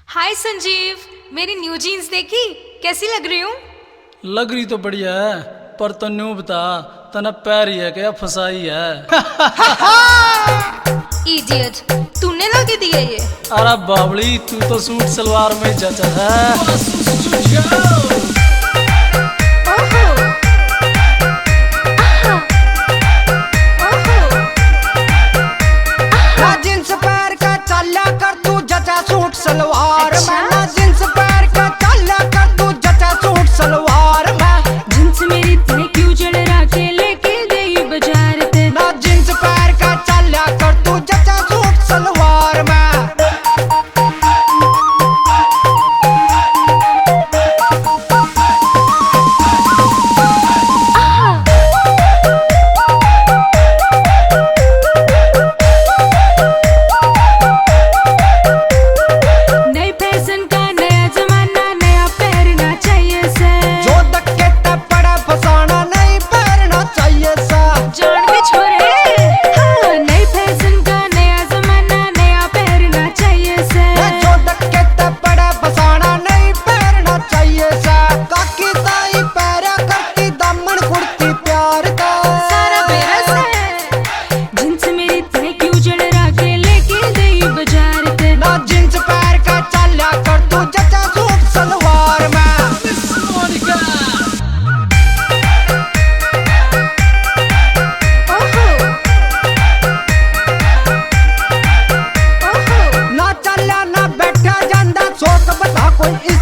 हाय संजीव, मेरी new jeans देखी? कैसी लग रही हूँ? लग रही तो बढ़िया है, पर तो न्यू बता, तना पैर ही है क्या फसाई है? इडियट, तूने ला के दिया ये? अरे बावली, तू तो सूट सलवार में जचा है। जींस पैर का चला कर तू जचा सूट सलवार अच्छा? में। जींस पैर का चला कर तू जचा सूट सलवार में। जींस मेरी तने क्यों जड़ के लेके गई बाजार ते। ना जींस पैर का चला कर तू जचा सूट सलवार में। नए फैशन का नया जमाना, नया पहनना चाहिए से। जो धक्के ते पड़ा फसाना नहीं पहनना चाहिए सा। जान के छोरे, हाँ, नए फैशन का नया जमाना, नया पहनना चाहिए से। जो धक्के ते पड़ा फसाना नहीं पहनना चाहिए सा। काकी ताई पैरा करती दामन कुर्ती प्यार का। सारा बेरस है। जींस मेरी तने क्यों जड़ के लेके गई बाजार ते। ना जींस पैर का चला कर तू जचा सूट सलवार में। ना चला ना बैठा जांदा, सोच बता कोई